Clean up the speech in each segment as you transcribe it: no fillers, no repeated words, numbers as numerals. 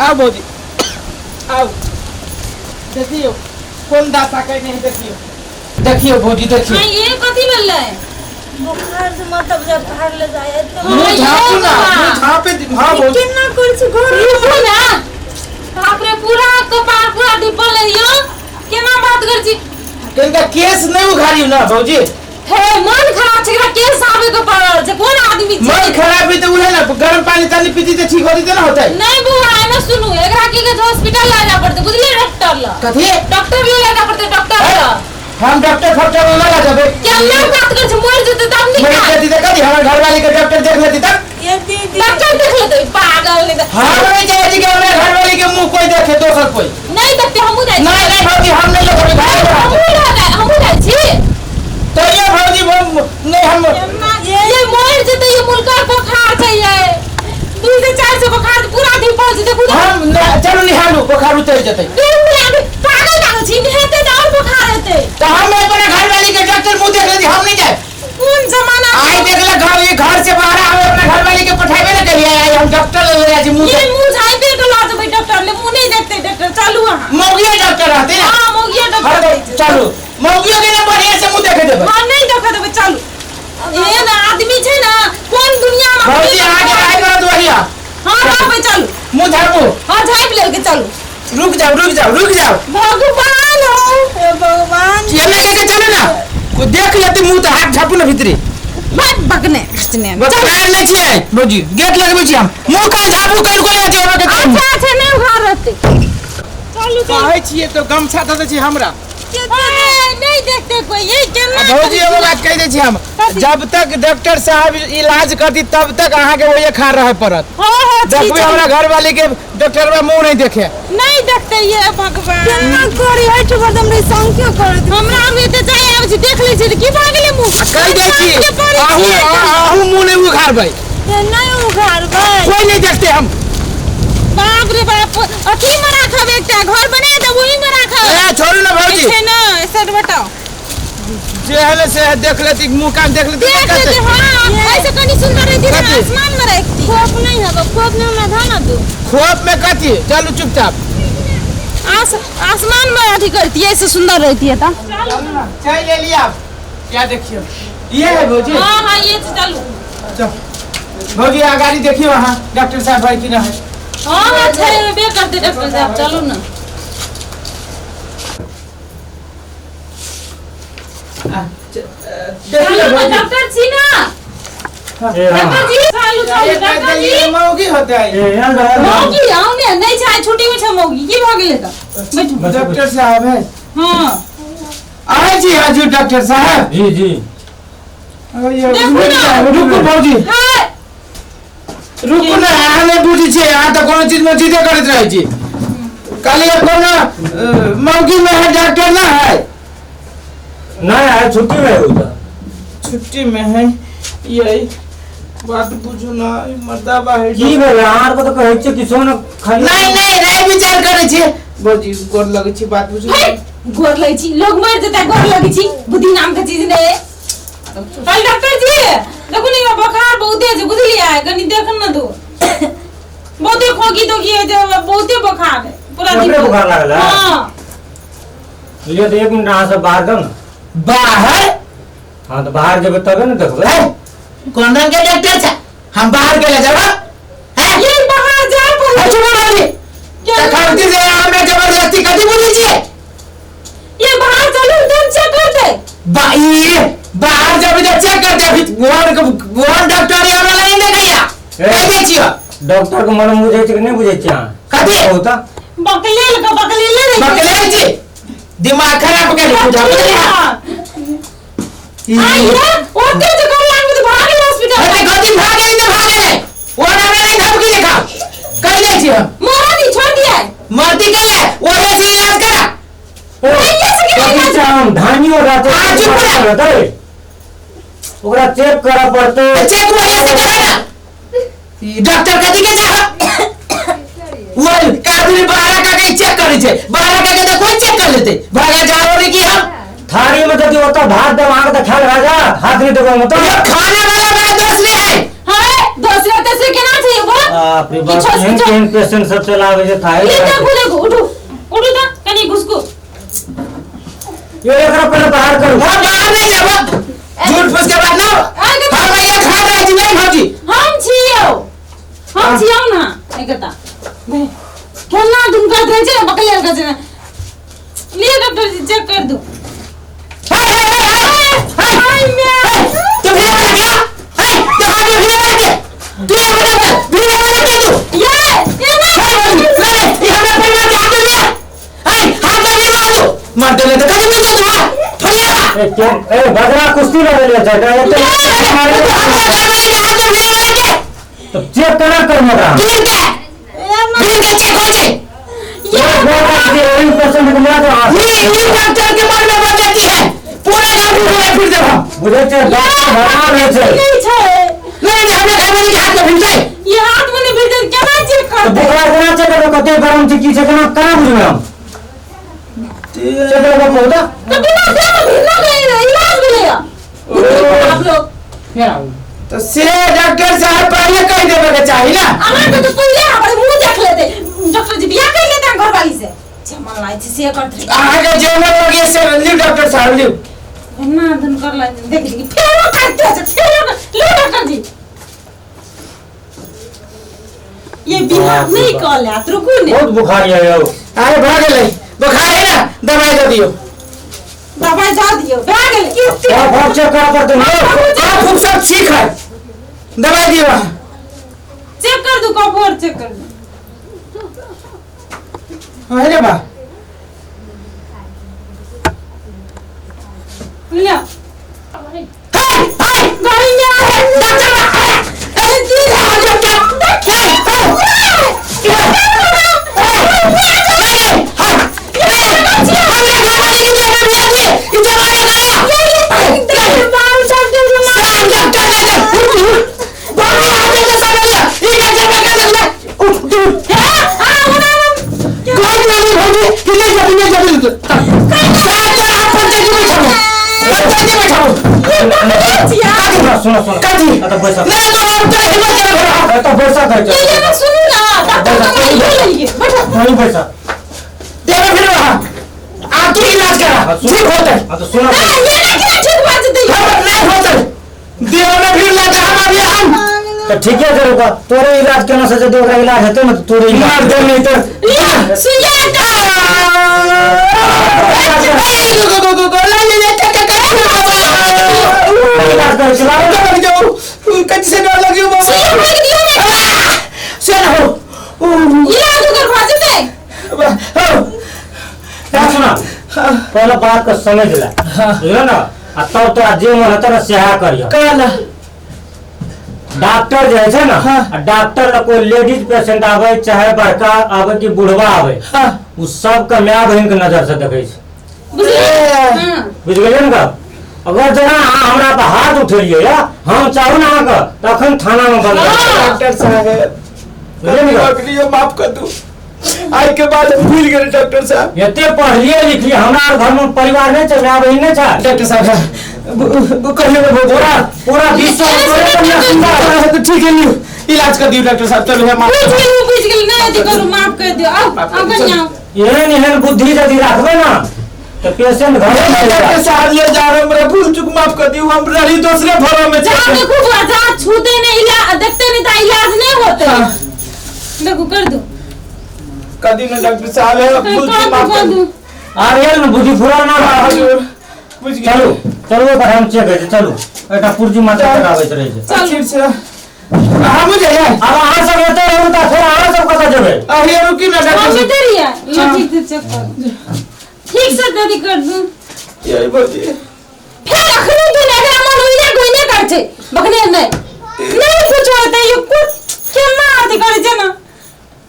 आओ भौजी आओ देखियो कौन दाता कह नहीं देखियो भौजी देखियो ये कथी भेलै बुखार से मतलब जब बाहर ले जाए तो मुंह झाँपू ना मुंह झाँपे हां भौजी कितना कर छी घर रुको ना बाप रे पूरा कपार पूरा डिपल रहियो केना बात कर छी इनका केस नहीं उघारियो ना भौजी हे मन खराब छै एकरा केस आवे के पड़ल छै कोन आदमी छै मन खराब भी तो उहे ना गर्म पानी तानी पीती तो ठीक होती ना होता है नहीं बुआ एना सुनू एकरा के हॉस्पिटल ले जाना पड़ते बुझलिए डॉक्टर ल कथी डॉक्टर ले जाना पड़ते डॉक्टर ल हम डॉक्टर फॉक्टर ना लगा देबे क्या मैं बात कर छी मर जते तब नहीं मैं कहती तो कदी हमर घर वाली के डॉक्टर देख लेती तब ये दीदी डॉक्टर देख लेते पागल नहीं हां नहीं चाहिए जी के हमरे घर वाली के मुंह कोई देखे दोसर कोई नहीं देखते हम जाई नहीं नहीं भौजी हम नहीं लेबै हम जाई छी तो ये भौजी नहीं हम ये मर जते ये मुल्का बुखार चाहिए 2 से 4 से बुखार पूरा दिन पहुंच जते हम चलो निहालू बुखार उतर जते पागल लागल छी हेते त और बुखार हेते तो हम अपने घर वाली के डॉक्टर मुंह देख लेती हम नहीं जाए कौन जमाना आई देख ले घर से बाहर हम अपने घर वाली के पठाइबे ना करिए हम डॉक्टर ले जा जी मुंह ये मुंह झाइबे के ला जबै डॉक्टर ले मुंह नहीं देखते डॉक्टर चलू वहां मौगिया डॉक्टर रहते ना हां मौगिया डॉक्टर चलो मौगिया के ना बढ़िया से मुंह देखे देबे हां नहीं देखे देबे चलू ये ना आदमी छै ना कौन दुनिया में भौजी आगे आई कर दुआरिया हां बाबे चलू मुंह झाड़ो हां झाइब लेके चलू रुक जाओ भगवान हो हे भगवान ये लेके चलो ना को देख लेते मुंह तो हाथ झापू ना भीतरी मत बकने हंसने बताया नहीं छिए भौजी गेट लगबे छी हम मुंह का झापू कर को ले जाओ के अच्छा नहीं उघार रहते चलू कहै छिए तो गमछा दे छी हमरा नहीं देखते कोई ये केना भौजी एगो बात कह दे छी हम जब तक डॉक्टर साहब इलाज करती तब तक अहाँ के वही खा रहे पड़त देखबे हमरा घर वाली के डॉक्टर में मुंह नहीं देखे नहीं देखते ये भगवान केना करी है तो बदम रे संख्या कर हमरा में तो जाय आब छी देख ले छी की भागले मुंह कह दे छी आहू मुंह नहीं उघारबै ये नहीं उघार भाई कोई नहीं देखते हम बाप रे बाप अथी में राखब एकटा घर बना दे वही में राखब ए छोड़ू ना भौजी छै ना सर बताओ जे हले से देख लेती मुंह कान देख लेती देख लेते हां ऐसे कनी सुंदर रहती ना कथी? आसमान में रखती खोप नहीं है खोप नहीं ना धाना दो खोप में कथी चलू चुपचाप आसमान में अथी करती है ऐसे सुंदर रहती है ता चाय ले लिया क्या देखियो ये है भौजी हां हां ये चलू चल भौजी आ गाड़ी देखियो वहां डॉक्टर साहब भाई की ना है हां हां छै बे करते डॉक्टर साहब चलू ना देखियो भौजी डॉक्टर छी ना डॉक्टर जी चालू डॉक्टर जी मौगी होता है मौगी आओ ने नहीं छै छुट्टी में छै मौगी की भ गेले त बैठू डॉक्टर साहब है हां आए जी हाजू डॉक्टर साहब जी जी देखू ना। रुको भौजी हां रुको ना हमें बुझी छे आ तो कोनो चीज में जीते करत रहे छी काली कोनो मौगी में है डॉक्टर ना है नहीं है छुट्टी में होता छुट्टी में है यही बात बुझू ना मर्दा बाहर की भेल आर को तो कहै छै कि सोन खाली नहीं रे विचार करे छी भौजी गोर लगे छी बात बुझू गोर लगे छी लोग मर जता गोर लगे छी बुद्धि नाम के चीज नहीं कल डॉक्टर जी देखो नहीं बुखार बहुत है बुझलिए कनी देख न दो बहुते खोगी तो की है जो बहुते बुखार है पूरा दिन बहुते बुखार लागल है? हां ये तो 1 मिनट यहाँ से बाहर दो ना बाहर हाँ तो बाहर जब तबे ना देखबे कोंदन के डॉक्टर छे हम बाहर के ले जाब ये बाहर जा पर अच्छा बोली क्या खाती से हमें जबरदस्ती कदी बोली छी ये बाहर चलो तुम चेक कर दे भाई बाहर जब इधर चेक करते अभी वन डॉक्टर ये वाला नहीं देखैया कह दे छियो डॉक्टर को मन बुझै छै कि नहीं बुझै छै अहाँ कथी होता बकलेल रे बकले जी दिमाग खराब कर पूछा ये ओते जो कर लाग तो भाग हॉस्पिटल अरे गति भागे तो भागे वो ना नहीं धमकी दिखा कह दे छियो मोरा नहीं छोड़ दिया मरती के ले वो से इलाज करा हम धानियो रहते हाँ, चुप रह। रहते ओकरा चेक करा पड़ते चेक बढ़िया से करा ना डॉक्टर कथी के चाह वो आदमी बाहर का के चेक करे छे बाहर का के तो कोई चेक कर लेते भागा जाओ रे की हम थारी में तो होता भात दे वहां का ख्याल राजा हाथ नहीं देबो मत ये खाने वाला बड़ा दोस्त नहीं है हां दूसरा तेसरे के ना चाहिए वो बाप रे बाप किछो- केहन किछो- केहन पेशेंट सब चलावे जे थाहे ये देखो देखो उठो उठो ता कनी घुसको ये एकरा पहले बाहर करू हम बाहर नहीं जाब झूठ फूस के बात ना आगे हम ये खा रहे छी नहीं भौजी हम छियौ ना एकता केना तुम कर रहे छे बकलिया का जे ले डॉक्टर जी चेक कर दो हाय मैं तू भी आ गया ए तो हम भी आ गए तू ये बता भी बता तू ये ना ये हमें परिवार के हाथ में ए हाथ में भी मार दे तो कभी नहीं तू थोड़ी आ ए के ए बगरा कुश्ती लगे ले जाता है तो चेक करा कर मरा ये इन पेशेंट को ले तो मुझे चेक डॉक्टर भरा रहे थे ये हाथ में नहीं भेज केना चेक तो कर दे बुखार केना चेक करो कते गरम थी की चेक केना करा बुझमे हम चेक करो होता तो बिना दवा भी ना इलाज मिलेगा आप लोग तो से डॉक्टर साहब पहले कह देवे के चाहिए ना हमारे तो पहले हमारे मुंह देख लेते डॉक्टर जी बियाह कर लेते हैं घर वाली से जमन लाई थी से करते आगे जेल लगे से लिव डॉक्टर साहब लिव ना धन कर ला देख ली फिर वो काटते हैं फिर ले डॉक्टर जी ये बिहार नहीं कॉल है रुको ने बहुत बुखार है यो अरे भाग ले बुखार है ना दवाई दे दियो दवाई जा दियो भाग ले क्यों और बहुत चेक करा पड़ते हैं आप खूब सब ठीक है दवाई दियो चेक कर दो कब और चेक कर दो अरे बा ले हाय हाय गाड़ी में आ डॉक्टर अरे दी सुनो सुनो तो पैसा तो पैसा खर्च ये ना सुनो ना डॉक्टर को ये लिए बैठो नहीं पैसा तेरे फिर वहां आप तो इलाज करा ठीक होता है हां तो सुनो ये ना क्या ठीक बात दे नहीं होता है देव में भीड़ लगा हमारे हम तो ठीक है करूंगा तोरे इलाज केना से जो ओकरा इलाज हेतै न तोरे मार इलाज दे नहीं तो सुइया इलाज कर चलाओ कच्ची से डर लगी हो सुइया फेंक दियो ना सुन हो इलाज कर बाजू दे क्या सुना पहला बात को समझ ले बुझलो ना आ तब तो जे मन हत ना सेहा करियो काला डॉक्टर जे है ना हाँ। डॉक्टर ला कोई लेडीज पेशेंट आवे चाहे बड़का आवे कि बुढ़वा आवे हाँ उ सब का माय बहन के नजर से देखे छै बुझलिए बुझ गेलियै ना अगर जना हमरा पे हाथ उठेलिए या हम चाहू ना का तखन थाना में बंद डॉक्टर साहब बुझलिए माफ कर दू आज के बाद हम भूल गए डॉक्टर साहब एते पढ़लिए लिखलिए हमरा घर में परिवार नहीं छै माय बहन नहीं छै डॉक्टर साहब कहियो पूरा पूरा विश्व तोरे पर ना सुंदर तो ठीक है लियो इलाज कर दियो डॉक्टर साहब चलो हम बुझ गेल ना यदि करू माफ कर दियो आओ कन्या एहन एहन बुद्धि यदि रखबे ना तो पेशेंट घर में डॉक्टर साहब ले जा रहे मेरा भूल चूक माफ कर दियो हम रही दूसरे भरो में जहाँ देखो जहाँ छूते नहीं इलाज देखते नहीं तो इलाज नहीं होते देखो कर दो कदी ना डॉक्टर साहब है भूल चूक माफ कर दो आ गेल न बुद्धि फुरा ना हजूर बुझ गए चलो चलो पर हम चेक है चलो एटा पुर्जी माता करावे रहे छै ठीक से हम जाए अब अहाँ सब एते रहू त फिर अहाँ सब कतऽ जेबै अरे रुकी ना डॉक्टर हम साहब इधर ही है ये ठीक से चेक कर ठीक से दादी कर दूं यही बोलिए फिर अखनी तू ना अगर मन होइना कोई नहीं कर छे बकने नहीं कुछ होता ये कुछ केना आती करे छै ना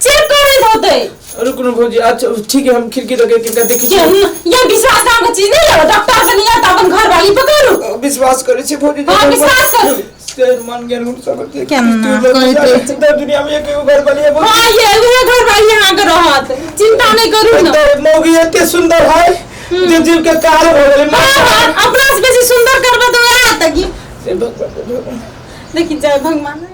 चेक करे होते रुक ना भौजी अच्छा ठीक है हम खिड़की लगे किनका देखी ये विश्वास नाम का चीज नहीं है डॉक्टर से नहीं आता अपन घर वाली पकड़ो विश्वास करे छे भौजी हाँ विश्वास करो तेरे मन ज्ञान उठ सकते केना करते दुनिया में एक घर वाली है भौजी हाँ ये घर वाली यहाँ के रहत चिंता नहीं करू ना तो मौगी इतने सुंदर है जो जीव के काल हो गए हाँ, अपना से बेसी सुंदर करबा तो यहाँ तक भगवान लेकिन जय भगवान